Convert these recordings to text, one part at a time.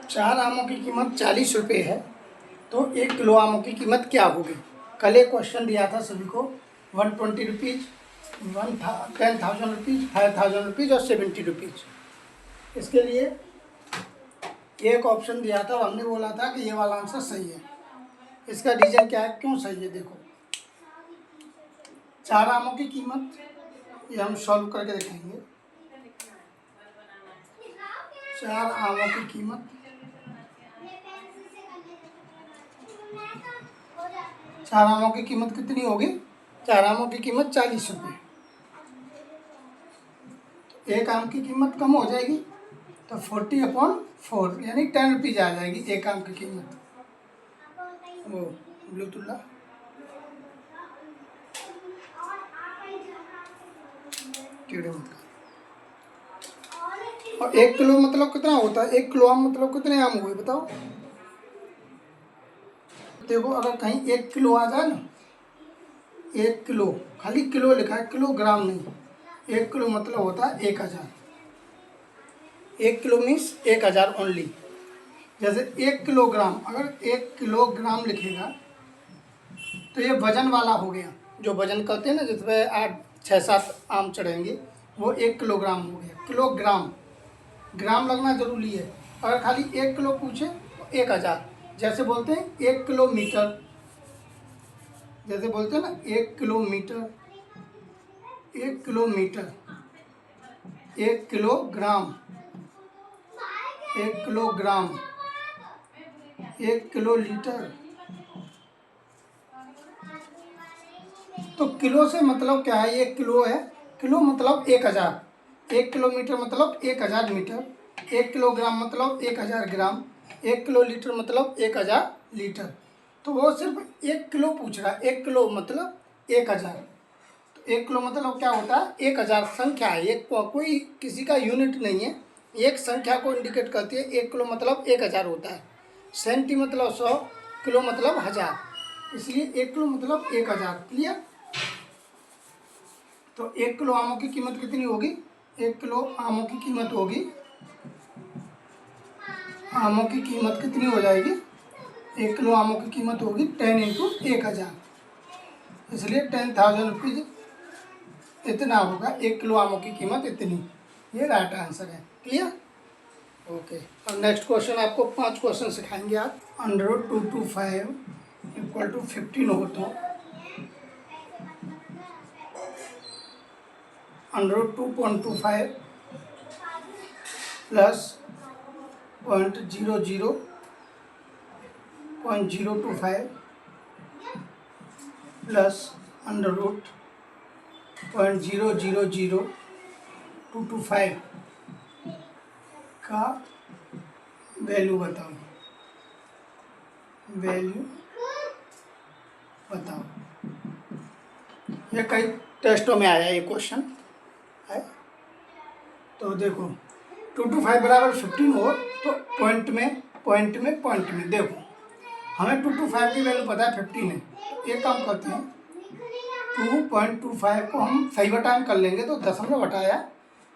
4 आमों की कीमत 40 रुपये है, तो 1 किलो आमों की कीमत क्या होगी। कल एक क्वेश्चन दिया था सभी को 120 रुपीज़, 10,000 रुपीज़, 5,000 रुपीज़ और 70 रुपीज़। इसके लिए एक ऑप्शन दिया था और हमने बोला था कि ये वाला आंसर सही है। इसका रीज़न क्या है, क्यों सही है। देखो 4 आमों की कीमत, ये हम सॉल्व करके देखेंगे। 4 आमों की कीमत, 4 आमों की कीमत कितनी होगी। 4 आमों की कीमत 40 रुपये। तो एक आम की कीमत कम हो जाएगी, तो 40/4 यानी 10 रुपीज़ आ जाएगी एक आम की कीमत। वो ब्लूटूथ कीड़े मत कर। और 1 किलो मतलब कितना होता है, 1 किलो आम मतलब कितने आम हुए बताओ। देखो अगर कहीं 1 किलो आ जाए ना, 1 किलो, खाली किलो लिखा है, किलोग्राम नहीं। 1 किलो मतलब होता है 1000। 1 किलो मीन्स 1000 ओनली। जैसे 1 किलोग्राम, अगर 1 किलोग्राम लिखेगा तो ये वजन वाला हो गया। जो वजन करते हैं ना, जिसमें 8-6-7 आम चढ़ेंगे, वो 1 किलोग्राम हो गया। किलोग्राम, ग्राम लगना जरूरी है। अगर खाली 1 किलो पूछे तो 1000। जैसे बोलते हैं 1 किलोमीटर, जैसे बोलते हैं ना 1 kilometre, 1 kilometre, 1 kilogram, 1 kilogram, 1 kilo litre. तो किलो से मतलब क्या है, 1 किलो है, किलो मतलब 1000, 1 किलोमीटर मतलब 1000 मीटर, 1 किलोग्राम मतलब 1000 ग्राम, 1 किलो लीटर मतलब 1000 लीटर। तो वो सिर्फ 1 किलो पूछ रहा है। 1 किलो मतलब 1000। तो 1 किलो मतलब क्या होता है, 1000 संख्या है। एक कोई किसी का यूनिट नहीं है, एक संख्या को इंडिकेट करती है। 1 किलो मतलब 1000 होता है। सेंटी मतलब 100, किलो मतलब 1000, इसलिए 1 किलो मतलब 1000। क्लियर। तो 1 किलो आमों की कीमत कितनी होगी, 1 किलो आमों की कीमत होगी, आमों की कीमत कितनी हो जाएगी, 1 किलो आमों की कीमत होगी 10 इंटू 1000, इसलिए 10,000 रुपीज़ इतना होगा। 1 किलो आमों की कीमत इतनी, ये राइट आंसर है। क्लियर। ओके। और नेक्स्ट क्वेश्चन, आपको 5 क्वेश्चन सिखाएंगे आप। √225 = 15 हो तो √2.25 प्लस 0.00025 प्लस √0.000225 का वैल्यू बताओ, वैल्यू बताओ। ये कई टेस्टों में आया ये क्वेश्चन है। तो देखो 225 बराबर 15 हो तो पॉइंट में देखो हमें 225 की वैल्यू पता है 15 है। तो एक काम करते हैं, 2.25 को हम सही बटान कर लेंगे। तो दशमलव हटाया,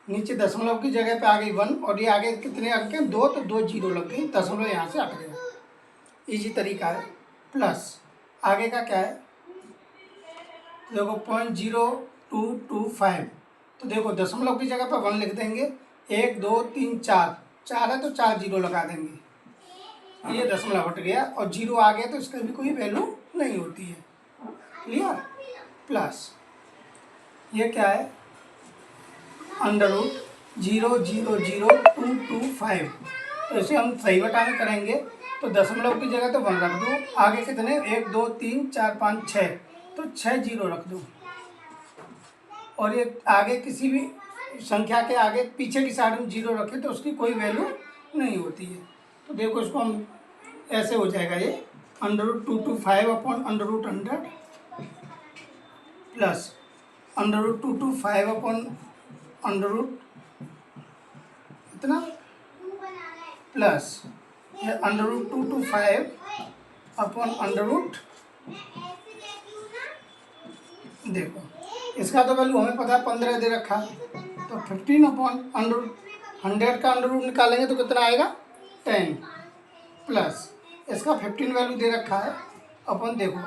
नीचे दशमलव की जगह पे आ गई 1, और ये आगे कितने अंक हैं, 2, तो 2 जीरो लग गई, दशमलव यहाँ से हट गया। इजी तरीका है। प्लस आगे का क्या है, देखो 0.0225, तो देखो दशमलव की जगह पर 1 लिख देंगे। 1 2 3 4, 4 है तो 4 जीरो लगा देंगे। ये दशमलव हट गया और जीरो आ गया, तो इसका भी कोई वैल्यू नहीं होती है। क्लियर। प्लस ये क्या है, √0.00225, तो इसे हम सही बटाने करेंगे। तो दशमलव की जगह तो 1 रख दो, आगे कितने 1 2 3 4 5 6, तो 6 जीरो रख दो। और ये आगे किसी भी संख्या के आगे पीछे की साइड में जीरो रखें तो उसकी कोई वैल्यू नहीं होती है। तो देखो इसको हम ऐसे हो जाएगा, ये √225/100 प्लस √225/100 इतना, प्लस ये √225/100। देखो इसका तो वैल्यू हमें पता है 15 दे रखा है, तो 15/100 का अंडर रूट निकालेंगे तो कितना आएगा 10। प्लस इसका 15 वैल्यू दे रखा है। अपन देखो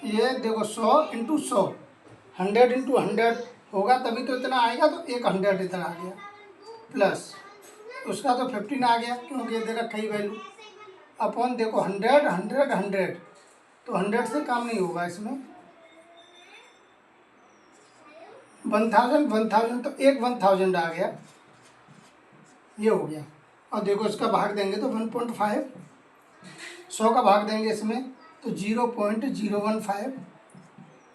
ये देखो 100 इंटू 100, 100 इंटू 100 होगा तभी तो इतना आएगा, तो एक 100 इतना आ गया, प्लस उसका तो 15 आ गया क्योंकि ये दे रखा ही वैल्यू। अपन देखो 100 100 100, तो 100 से काम नहीं होगा इसमें। 1000 1000, तो एक 1000 आ गया, ये हो गया। और देखो इसका भाग देंगे तो 1.5, 100 का भाग देंगे इसमें तो 0.015,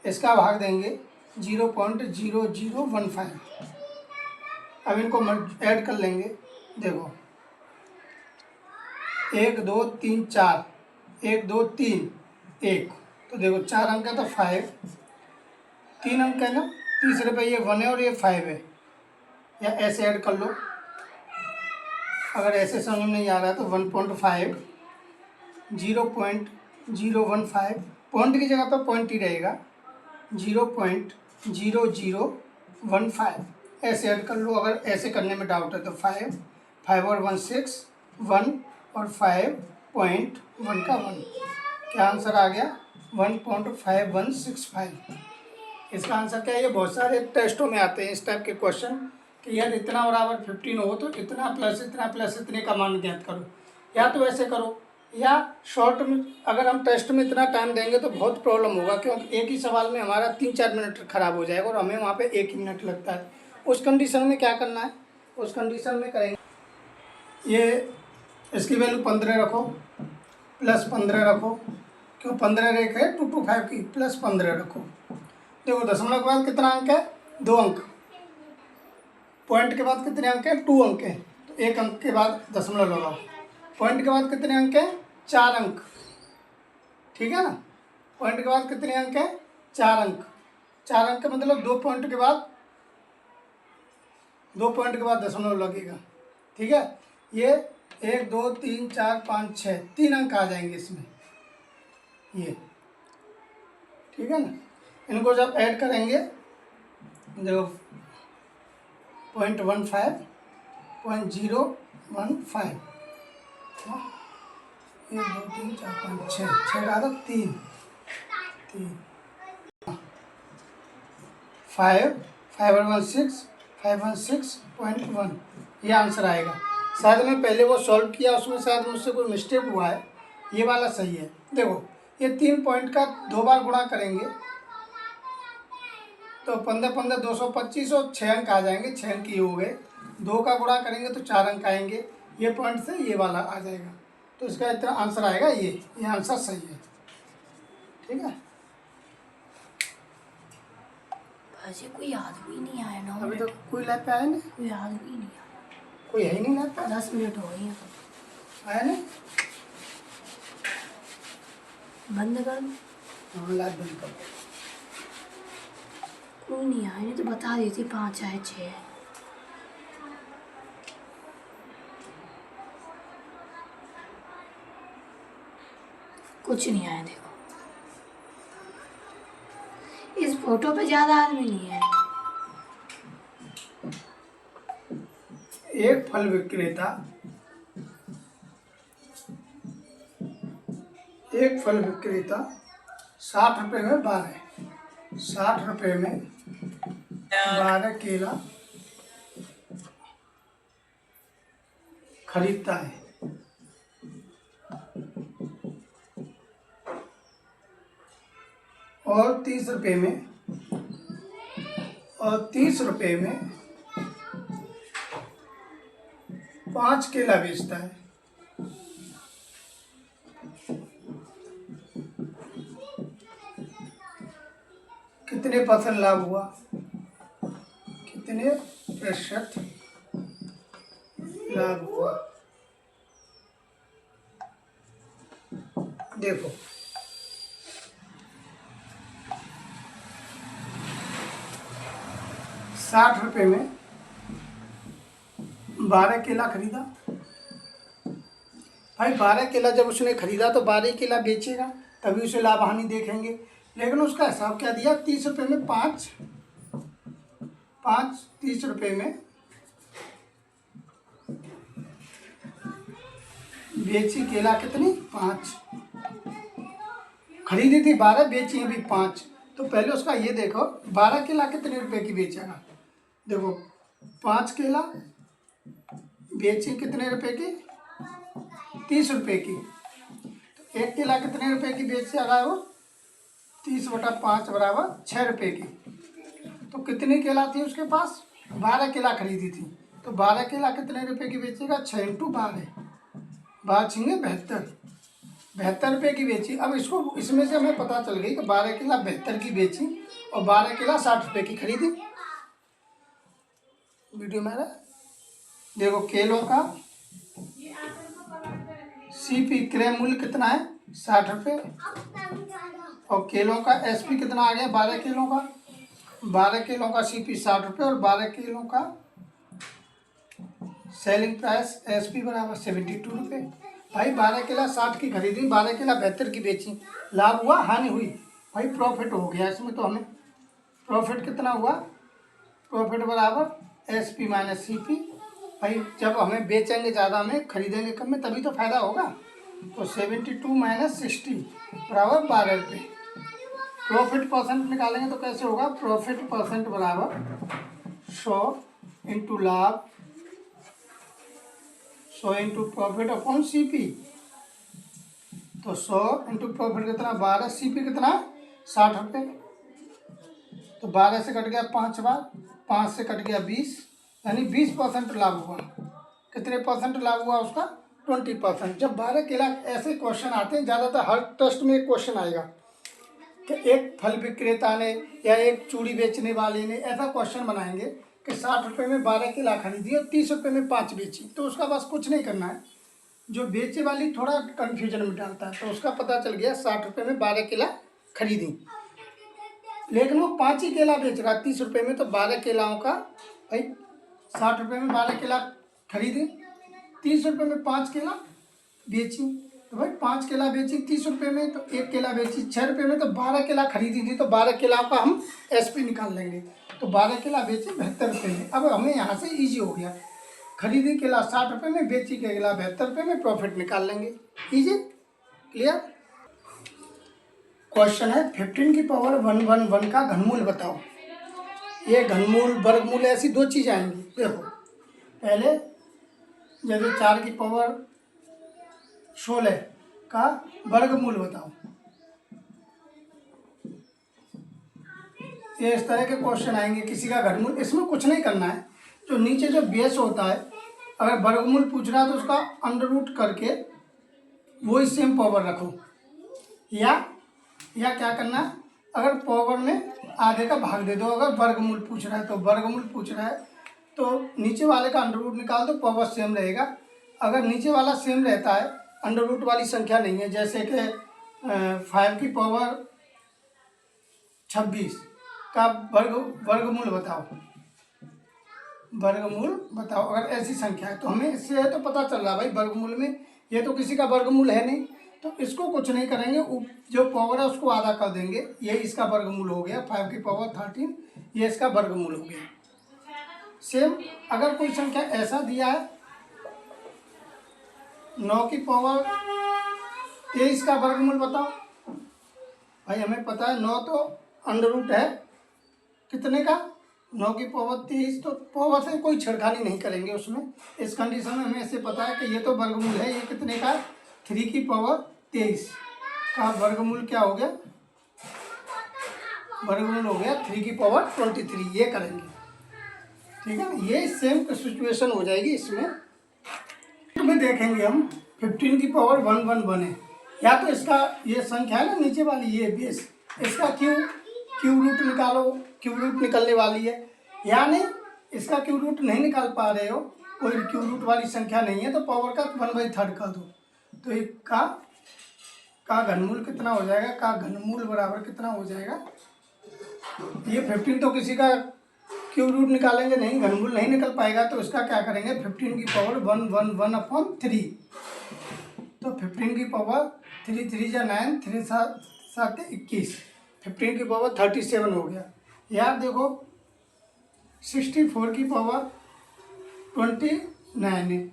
इसका भाग देंगे 0.0015। अब इनको ऐड कर लेंगे। देखो 1 2 3 4, 1 2 3 1, तो देखो 4 अंक है तो 5, 3 अंक है ना, तीसरे पे ये 1 है और ये 5 है, या ऐसे ऐड कर लो। अगर ऐसे समझ में नहीं आ रहा है तो 1.5 0.015, पॉइंट की जगह पर पॉइंट ही रहेगा, 0.0015 ऐसे ऐड कर लो। अगर ऐसे करने में डाउट है तो 5 5 और 1 6, 1 और 5.1 का 1, क्या आंसर आ गया 1.5165। इसका आंसर क्या है? ये बहुत सारे टेस्टों में आते हैं इस टाइप के क्वेश्चन कि यार इतना बराबर 15 हो तो इतना प्लस इतने का मान ज्ञात करो। या तो ऐसे करो, या शॉर्ट में अगर हम टेस्ट में इतना टाइम देंगे तो बहुत प्रॉब्लम होगा, क्योंकि एक ही सवाल में हमारा 3-4 मिनट खराब हो जाएगा और हमें वहाँ पे 1 ही मिनट लगता है। उस कंडीशन में क्या करना है, उस कंडीशन में करेंगे ये, इसकी वैल्यू 15 रखो, प्लस 15 रखो, क्यों 15 रेख है 225 की, प्लस 15 रखो। देखो दशमलव के बाद कितना अंक है, 2 अंक, पॉइंट के बाद कितने अंक हैं, 2 अंक हैं, तो 1 अंक के बाद दशमलव लगाओ। पॉइंट के बाद कितने अंक हैं, 4 अंक, ठीक है ना। पॉइंट के बाद कितने अंक हैं, 4 अंक, 4 अंक का मतलब 2 पॉइंट के बाद दशमलव लगेगा, ठीक है। ये 1 2 3 4 5 6 3 अंक आ जाएंगे इसमें, ये ठीक है ना। इनको जब ऐड करेंगे देखो 0.15 0.015, 1 2 3 4 5 6 का था 3 5 5 और 1 6 516.1, ये आंसर आएगा। शायद मैं पहले वो सॉल्व किया उसमें शायद मुझसे कोई मिस्टेक हुआ है, ये वाला सही है। देखो ये 3 पॉइंट का 2 बार गुणा करेंगे तो 15 15 225 और 6 अंक आ जाएंगे, 6 अंक ही हो गए। 2 का गुणा करेंगे तो 4 अंक आएंगे, ये पॉइंट से ये वाला आ जाएगा, तो इसका इतना आंसर आएगा, ये आंसर सही है, ठीक है। अजय कोई आदमी नहीं आया ना, अभी तो कोई लैब पे आया नहीं, कोई आदमी नहीं आया, कोई है ही नहीं लैब पे, 10 मिनट हो गए हैं, आया नहीं। बंद कर दो। हाँ लैब बंद कर दो। कोई नहीं आया, नहीं तो बता देती 5 है 6 है। कुछ नहीं आया, देखो इस फोटो पे ज्यादा आदमी नहीं है। एक फल विक्रेता 60 रुपये में 60 रुपये में 12 केला खरीदता है, और 30 रुपये में 5 केला बेचता है। कितने % लाभ हुआ, कितने % लाभ हुआ, देखो ₹60 में 12 केला खरीदा। भाई 12 केला जब उसने खरीदा तो 12 केला बेचेगा, तभी उसे लाभ हानि देखेंगे। लेकिन उसका हिसाब क्या दिया, 30 रुपये में 5 30 रुपये में बेची केला कितनी 5, खरीदी थी 12, बेची अभी 5। तो पहले उसका ये देखो 12 केला कितने रुपए की बेचेगा। देखो 5 केला बेची कितने रुपए की 30 रुपए की। तो 1 केला कितने रुपए की बेचेगा वो 30/5 बराबर 6 रुपए की। तो कितनी केला थी उसके पास 12 केला खरीदी थी। तो 12 केला कितने रुपए की बेचेगा 6 × 12, 12 छिंगे 72, 72 रुपये की बेची। अब इसको इसमें से हमें पता चल गई कि 12 केला 72 की बेची और 12 केला 60 रुपये की खरीदी। वीडियो मेरा देखो केलों का सीपी क्रय मूल्य कितना है 60 रुपये और केलों का एसपी कितना आ गया 12 किलो का। 12 किलो का सीपी 60 रुपये और 12 किलो का सेलिंग प्राइस एसपी बराबर 72 रुपये। भाई 12 किला 60 की खरीदी, 12 किला 72 की बेची, लाभ हुआ हानि हुई भाई, प्रॉफिट हो गया इसमें। तो हमें प्रॉफिट कितना हुआ, प्रॉफिट बराबर एसपी माइनस सीपी। भाई जब हमें बेचेंगे ज़्यादा हमें खरीदेंगे कम में तभी तो फायदा होगा। तो 72 - 60 बराबर 12 रुपये। प्रॉफिट परसेंट निकालेंगे तो कैसे होगा, प्रॉफिट परसेंट बराबर 100 × लाभ, 100 × प्रॉफिट अपॉन सीपी। तो 100 × प्रॉफिट कितना 12, सीपी कितना 60 रुपये। तो 12 से कट गया 5 बार, 5 से कट गया 20, यानी 20% लाभ हुआ। कितने परसेंट लाभ हुआ उसका 20%। जब 12 केला ऐसे क्वेश्चन आते हैं, ज़्यादातर हर टेस्ट में एक क्वेश्चन आएगा कि एक फल विक्रेता ने या एक चूड़ी बेचने वाले ने ऐसा क्वेश्चन बनाएंगे कि 60 रुपये में 12 केला खरीदी और 30 रुपये में 5 बेची। तो उसका बस कुछ नहीं करना है, जो बेचे वाली थोड़ा कन्फ्यूजन में डालता है। तो उसका पता चल गया 60 रुपये में 12 केला खरीदी, लेकिन वो 5 ही केला बेच रहा 30 रुपये में। तो 12 केलाओं का भाई 60 रुपये में 12 केला खरीदी, 30 रुपये में 5 केला बेची। तो भाई 5 केला बेची 30 रुपये में, तो 1 केला बेची 6 रुपये में, तो 12 केला खरीदी थी। तो 12 केला का हम एसपी निकाल लेंगे। तो 12 केला बेचे 72 रुपये में। अब हमें यहाँ से इजी हो गया, खरीदी केला 60 रुपये में, बेची केला 72 रुपये में, प्रॉफिट निकाल लेंगे। Easy, clear. क्वेश्चन है 15 की पावर 111 का घनमूल बताओ। ये घनमूल वर्गमूल ऐसी दो चीज़ आएंगी। देखो पहले जैसे 4 की पावर 16 का वर्गमूल बताओ। ये इस तरह के क्वेश्चन आएंगे, किसी का घनमूल। इसमें कुछ नहीं करना है, जो नीचे जो बेस होता है अगर वर्गमूल पूछ रहा है तो उसका अंडर रूट करके वही सेम पावर रखो, या क्या करना है, अगर पावर में आधे का भाग दे दो। अगर वर्गमूल पूछ रहा है तो वर्गमूल पूछ रहा है तो नीचे वाले का अंडर रूट निकाल दो, पावर सेम रहेगा। अगर नीचे वाला सेम रहता है, अंडर रूट वाली संख्या नहीं है, जैसे कि 5 की पावर 26 का वर्गमूल बताओ, वर्गमूल बताओ। अगर ऐसी संख्या है तो हमें इससे है तो पता चल रहा है भाई वर्गमूल में ये तो किसी का वर्गमूल है नहीं, तो इसको कुछ नहीं करेंगे, जो पावर है उसको आधा कर देंगे। ये इसका वर्गमूल हो गया 5 की पावर 13, ये इसका वर्गमूल हो गया। सेम अगर कोई संख्या ऐसा दिया है 9 की पावर 23 का वर्गमूल बताओ। भाई हमें पता है 9 तो अंडर रूट है कितने का 9 की पावर 23, तो पावर से कोई छेड़खानी नहीं करेंगे उसमें। इस कंडीशन में हमें ऐसे पता है कि ये तो वर्गमूल है, ये कितने का 3 की पावर 23 का वर्गमूल क्या हो गया, वर्गमूल हो गया 3 की पावर 23। ये करेंगे, ठीक है ना। ये सेम सिचुएशन हो जाएगी इसमें। तुम्हें देखेंगे हम 15 की पावर 111 है, या तो इसका ये संख्या है ना नीचे वाली ये बेस, इसका क्यू रूट निकालो, क्यू रूट निकलने वाली है, यानी इसका क्यू रूट नहीं निकाल पा रहे हो, कोई क्यू रूट वाली संख्या नहीं है, तो पावर का 1/3 कर दो। तो एक का घनमूल कितना हो जाएगा, का घनमूल बराबर कितना हो जाएगा। ये 15 तो किसी का क्यू रूट निकालेंगे नहीं, घनमूल नहीं निकल पाएगा, तो इसका क्या करेंगे 15 की पावर 111/3। तो 15 की पावर 3 3 जा 9, 3 7 21, 15 की पावर 37 हो गया। यार देखो 64 की पावर 29 है,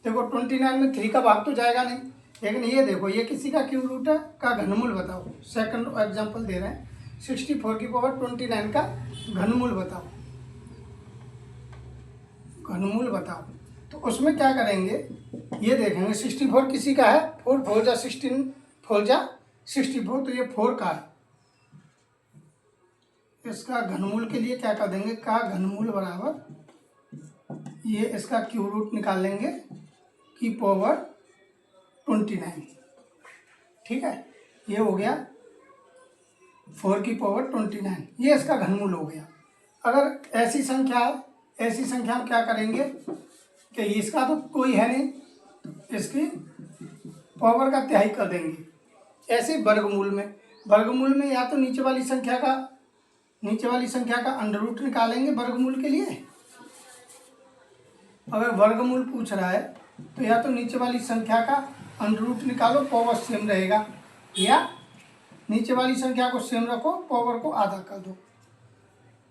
देखो 29 में 3 का भाग तो जाएगा नहीं, लेकिन ये देखो ये किसी का क्यूब रूट है का घनमूल बताओ। सेकंड एग्जांपल दे रहे हैं, 64 की पावर 29 का घनमूल बताओ, घनमूल बताओ। तो उसमें क्या करेंगे, ये देखेंगे 64 किसी का है, 4 4 जा 16 4 जा 64, तो ये 4 का है। इसका घनमूल के लिए क्या कर देंगे, का घनमूल बराबर ये इसका क्यूब रूट निकाल लेंगे की पावर 29। ठीक है, ये हो गया 4 की पावर 29, ये इसका घनमूल हो गया। अगर ऐसी संख्या है, ऐसी संख्या हम क्या करेंगे कि इसका तो कोई है नहीं, इसकी पावर का तिहाई कर देंगे। ऐसे वर्गमूल में या तो नीचे वाली संख्या का अंडर रूट निकालेंगे वर्गमूल के लिए। अगर वर्गमूल पूछ रहा है तो या तो नीचे वाली संख्या का अंडर रूट निकालो, पावर सेम रहेगा, या नीचे वाली संख्या को सेम रखो, पावर को आधा कर दो।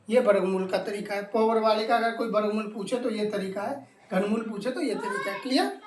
ये वर्गमूल का तरीका है। पावर वाले का अगर कोई वर्गमूल पूछे तो ये तरीका है, घनमूल पूछे तो ये तरीका है। क्लियर।